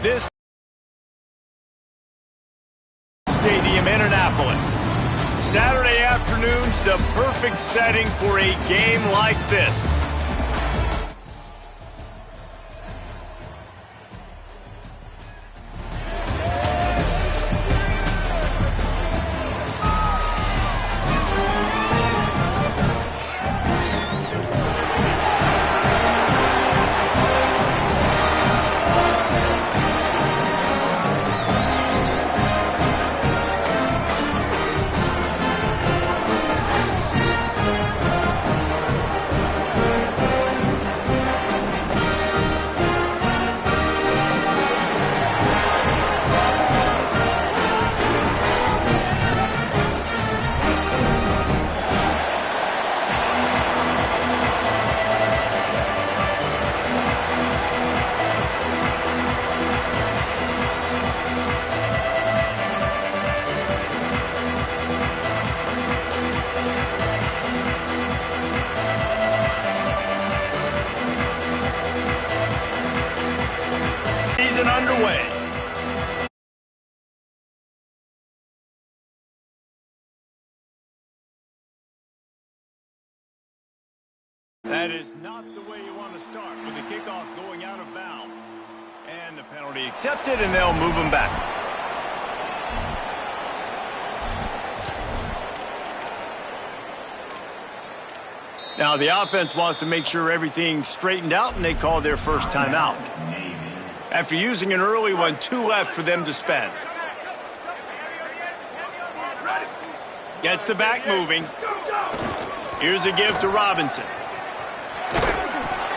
This stadium in Annapolis. Saturday afternoon's the perfect setting for a game like this. Season underway. That is not the way you want to start, with the kickoff going out of bounds. And the penalty accepted, and they'll move them back. Now the offense wants to make sure everything's straightened out, and they call their first timeout. After using an early one, 2 left for them to spend. Gets the back moving. Here's a give to Robinson.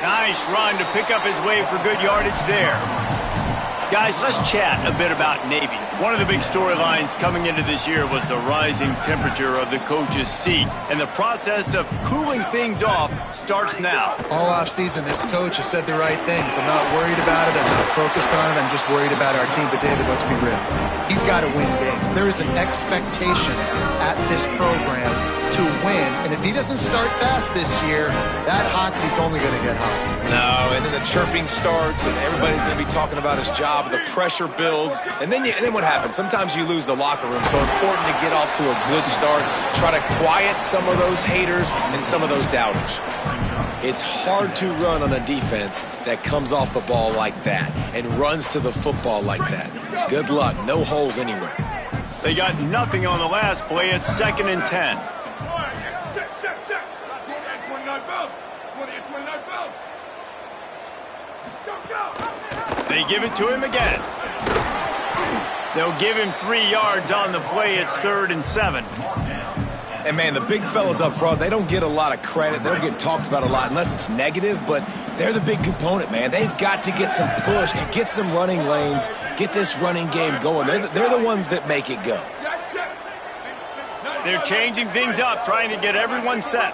Nice run to pick up his way for good yardage there. Guys, let's chat a bit about Navy. One of the big storylines coming into this year was the rising temperature of the coach's seat. And the process of cooling things off starts now. All offseason, this coach has said the right things. I'm not worried about it. I'm not focused on it. I'm just worried about our team. But, David, let's be real. He's got to win games. There is an expectation at this program to win. And if he doesn't start fast this year, that hot seat's only going to get hot. No, and then the chirping starts, and everybody's going to be talking about his job. The pressure builds, and then what happens? Sometimes you lose the locker room, so important to get off to a good start. Try to quiet some of those haters and some of those doubters. It's hard to run on a defense that comes off the ball like that and runs to the football like that. Good luck. No holes anywhere. They got nothing on the last play. It's 2nd and 10. They give it to him again. They'll give him 3 yards on the play. It's 3rd and 7. And, man, the big fellas up front, they don't get a lot of credit. They don't get talked about a lot unless it's negative, but they're the big component, man. They've got to get some push, to get some running lanes, get this running game going. They're the ones that make it go. They're changing things up, trying to get everyone set.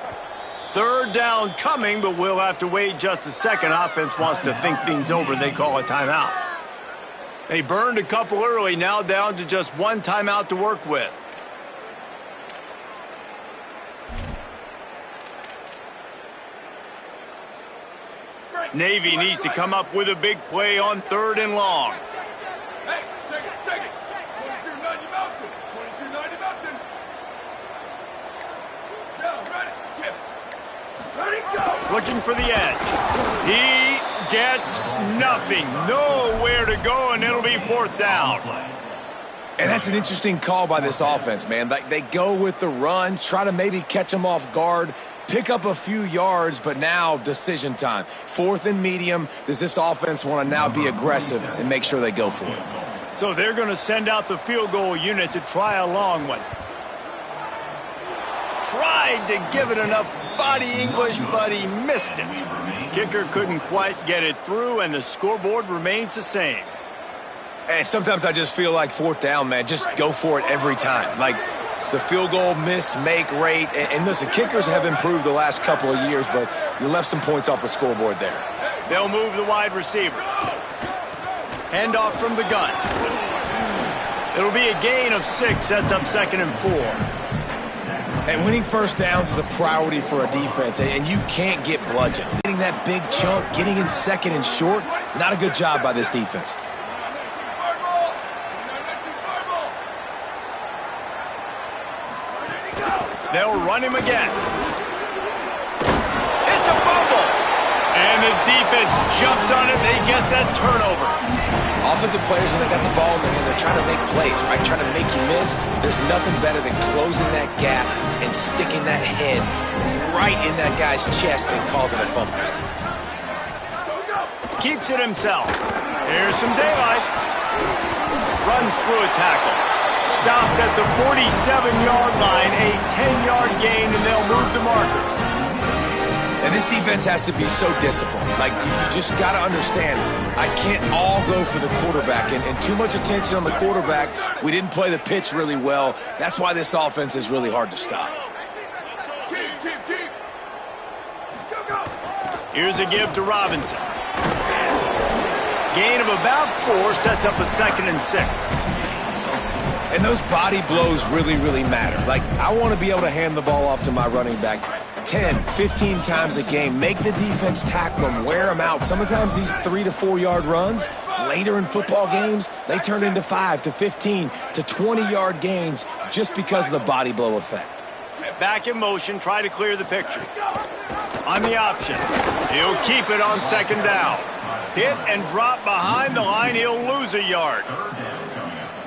3rd down coming, but we'll have to wait just a second. Offense wants to think things over. They call a timeout. They burned a couple early, now down to just 1 timeout to work with. Navy needs to come up with a big play on 3rd and long. Hey, take it. 22-90 Mountain. 22-90 Mountain. Down, ready, shift. Ready, go. Looking for the edge. He gets nothing. Nowhere to go, and it'll be 4th down. And that's an interesting call by this offense, man. They go with the run, try to maybe catch them off guard, pick up a few yards, but now decision time. 4th and medium. Does this offense want to now be aggressive and make sure they go for it? So they're going to send out the field goal unit to try a long one. Tried to give it enough body English, but he missed it. Kicker couldn't quite get it through, and the scoreboard remains the same. And sometimes I just feel like 4th down, man. Just go for it every time. Like the field goal miss-make rate. And listen, kickers have improved the last couple of years, but you left some points off the scoreboard there. They'll move the wide receiver. Handoff from the gun. It'll be a gain of 6. Sets up 2nd and 4. And winning 1st downs is a priority for a defense, and you can't get bludgeoned. Getting that big chunk, getting in 2nd and short, not a good job by this defense. They'll run him again. It's a fumble. And the defense jumps on it. They get that turnover. Offensive players, when they got the ball in their hand, they're trying to make plays, right? Trying to make you miss. There's nothing better than closing that gap and sticking that head right in that guy's chest and causing a fumble. Keeps it himself. Here's some daylight. Runs through a tackle. Stopped at the 47-yard line. A 10-yard gain, and they'll move the markers. And this defense has to be so disciplined. Like, you just got to understand, I can't all go for the quarterback. And too much attention on the quarterback. We didn't play the pitch really well. That's why this offense is really hard to stop. Here's a give to Robinson. Gain of about 4 sets up a 2nd and 6. And those body blows really, really matter. Like, I want to be able to hand the ball off to my running back 10, 15 times a game. Make the defense tackle them, wear them out. Sometimes these 3 to 4 yard runs, later in football games, they turn into 5 to 15 to 20-yard gains just because of the body blow effect. Back in motion, try to clear the picture. On the option, he'll keep it on 2nd down. Hit and drop behind the line, he'll lose a yard.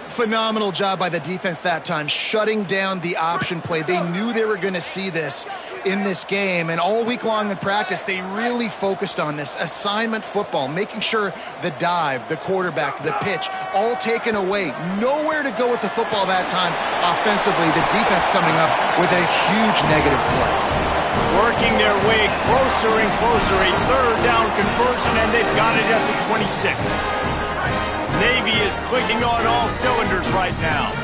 Phenomenal job by the defense that time, shutting down the option play. They knew they were going to see this in this game, and all week long in practice, they really focused on this assignment football, making sure the dive, the quarterback, the pitch, all taken away. Nowhere to go with the football that time offensively. The defense coming up with a huge negative play. Working their way closer and closer, a 3rd down conversion, and they've got it at the 26. Navy is clicking on all cylinders right now.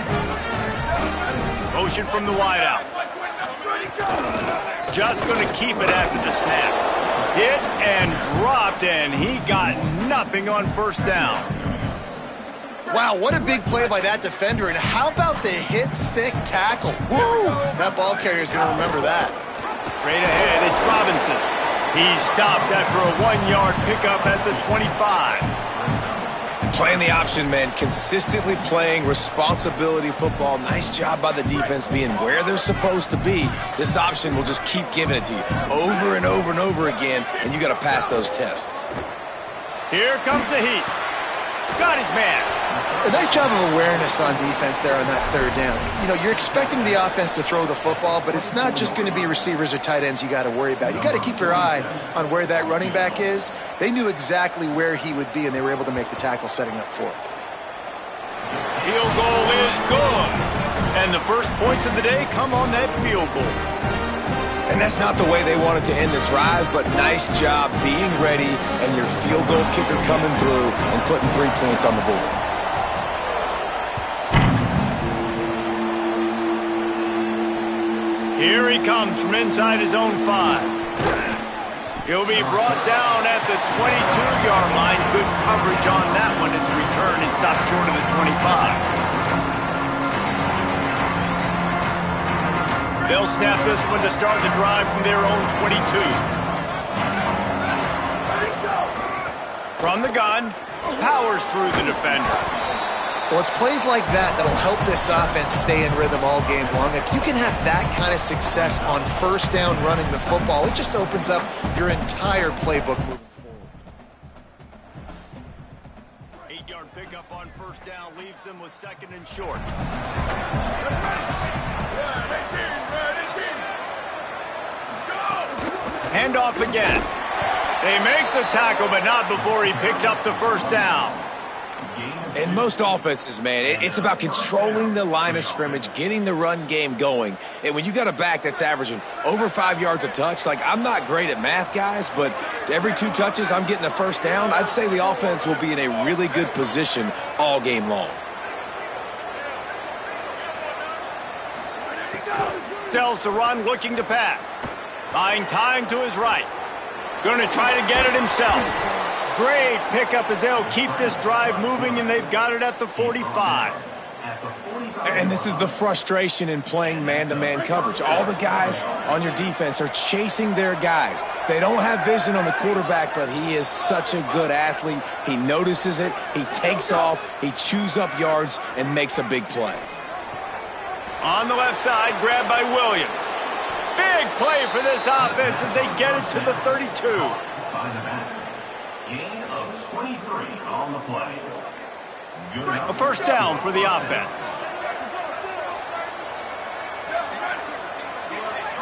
Motion from the wideout. Just going to keep it after the snap. Hit and dropped, and he got nothing on 1st down. Wow, what a big play by that defender, and how about the hit stick tackle? Woo! That ball carrier is going to remember that. Straight ahead, it's Robinson. He's stopped after a 1-yard pickup at the 25. Playing the option, man, consistently playing responsibility football. Nice job by the defense being where they're supposed to be. This option will just keep giving it to you over and over and over again, and you got to pass those tests. Here comes the heat. Got his man. A nice job of awareness on defense there on that 3rd down. You know, you're expecting the offense to throw the football, but it's not just going to be receivers or tight ends you got to worry about. You got to keep your eye on where that running back is. They knew exactly where he would be, and they were able to make the tackle setting up 4th. Field goal is good. And the first points of the day come on that field goal. And that's not the way they wanted to end the drive, but nice job being ready and your field goal kicker coming through and putting 3 points on the board. Here he comes from inside his own 5. He'll be brought down at the 22-yard line. Good coverage on that one as the return is stopped short of the 25. They'll snap this one to start the drive from their own 22. From the gun, powers through the defender. Well, it's plays like that that'll help this offense stay in rhythm all game long. If you can have that kind of success on 1st down running the football, it just opens up your entire playbook moving forward. 8-yard pickup on 1st down leaves them with 2nd and short. Handoff again. They make the tackle, but not before he picks up the 1st down. In most offenses, man, it's about controlling the line of scrimmage, getting the run game going. And when you got a back that's averaging over 5 yards a touch, like, I'm not great at math, guys, but every 2 touches I'm getting a 1st down, I'd say the offense will be in a really good position all game long. Sells the run, looking to pass. Buying time to his right. Going to try to get it himself. Great pickup as they'll keep this drive moving, and they've got it at the 45. And this is the frustration in playing man-to-man coverage. All the guys on your defense are chasing their guys. They don't have vision on the quarterback, but he is such a good athlete. He notices it, he takes off, he chews up yards, and makes a big play. On the left side, grabbed by Williams. Big play for this offense as they get it to the 32. Gain of 23 on the play. A first down for the offense.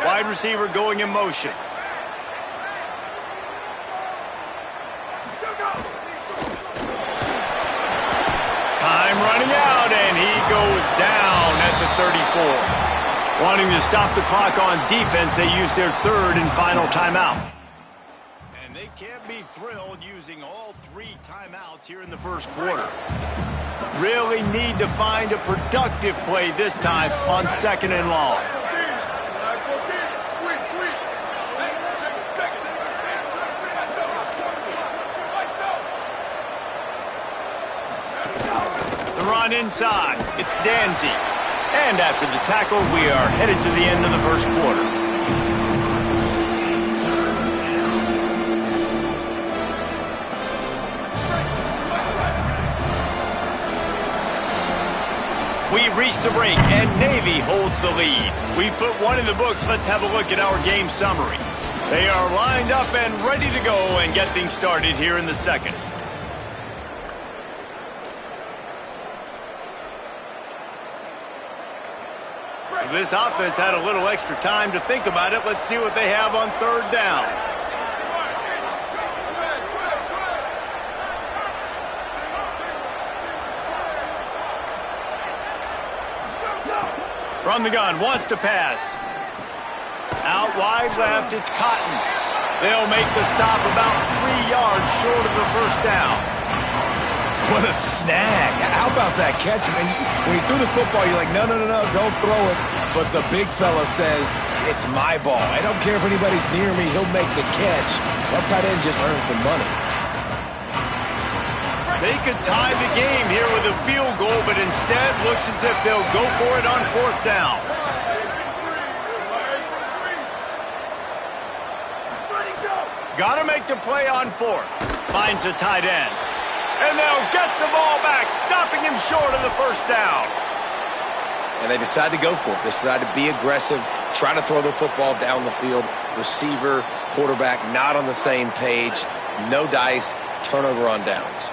Wide receiver going in motion. Time running out, and he goes down at the 34. Wanting to stop the clock on defense, they use their third and final timeout. And they can't be thrilled using all 3 timeouts here in the first quarter. Really need to find a productive play this time on second and long. The run inside. It's Danzy. And after the tackle, we are headed to the end of the first quarter. We've reached the break, and Navy holds the lead. We've put one in the books. Let's have a look at our game summary. They are lined up and ready to go and get things started here in the second. This offense had a little extra time to think about it. Let's see what they have on third down. From the gun, wants to pass. Out wide left, it's Cotton. They'll make the stop about 3 yards short of the first down. What a snag. How about that catch? I mean, when he threw the football, you're like, no, don't throw it. But the big fella says, it's my ball. I don't care if anybody's near me. He'll make the catch. That tight end just earned some money. They could tie the game here with a field goal, but instead looks as if they'll go for it on fourth down. Got to make the play on fourth. Finds a tight end. And they'll get the ball back, stopping him short of the first down. And they decide to go for it. They decide to be aggressive, try to throw the football down the field. Receiver, quarterback, not on the same page. No dice, turnover on downs.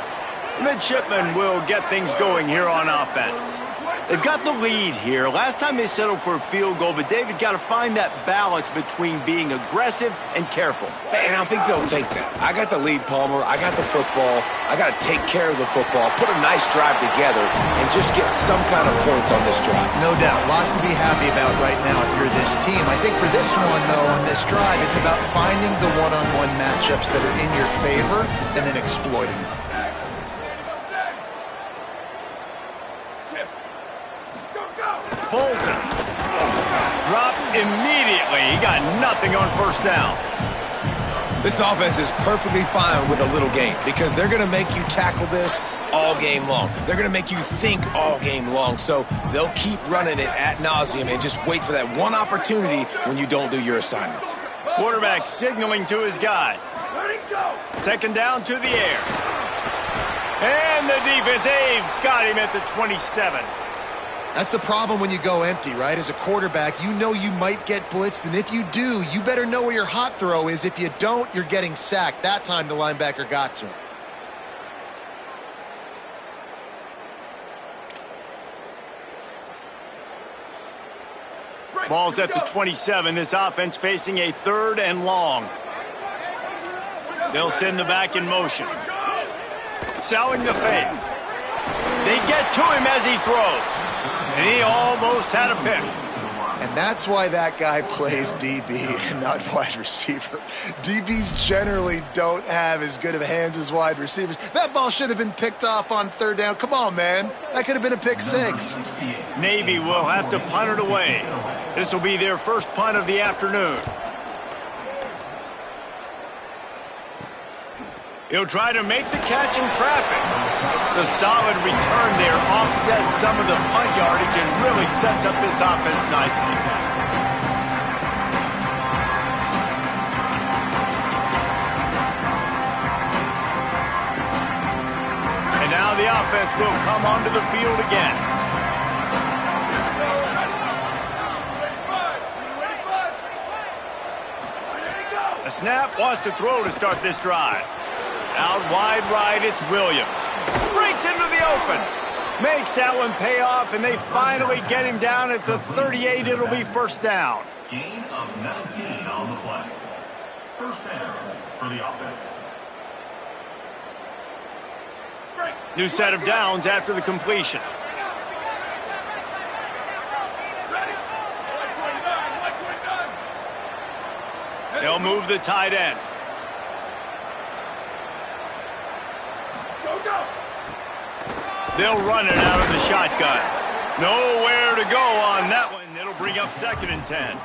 Midshipmen will get things going here on offense. They've got the lead here. Last time they settled for a field goal, but David got to find that balance between being aggressive and careful. And I think they'll take that. I got the lead, Palmer. I got the football. I got to take care of the football, put a nice drive together, and just get some kind of points on this drive. No doubt. Lots to be happy about right now if you're this team. I think for this one, though, on this drive, it's about finding the one-on-one matchups that are in your favor and then exploiting them. Pulls it. Dropped immediately. He got nothing on first down. This offense is perfectly fine with a little game because they're going to make you tackle this all game long. They're going to make you think all game long. So they'll keep running it ad nauseum and just wait for that one opportunity when you don't do your assignment. Quarterback signaling to his guys. Second down to the air. And the defense, they've got him at the 27. That's the problem when you go empty, right? As a quarterback, you know you might get blitzed, and if you do, you better know where your hot throw is. If you don't, you're getting sacked. That time the linebacker got to him. Ball's at the 27. This offense facing a third and long. They'll send the back in motion. Selling the fake. They get to him as he throws. And he almost had a pick. And that's why that guy plays DB and not wide receiver. DBs generally don't have as good of hands as wide receivers. That ball should have been picked off on third down. Come on, man. That could have been a pick six. Navy will have to punt it away. This will be their first punt of the afternoon. He'll try to make the catch in traffic. The solid return there offsets some of the punt yardage and really sets up this offense nicely. And now the offense will come onto the field again. A snap, wants to throw to start this drive. Out wide right, it's Williams. Breaks into the open. Makes that one pay off, and they finally get him down at the 38. It'll be first down. Gain of 19 on the play. First down for the offense. New set of downs after the completion. They'll move the tight end. Go, go. They'll run it out of the shotgun. Nowhere to go on that one. It'll bring up 2nd and 10.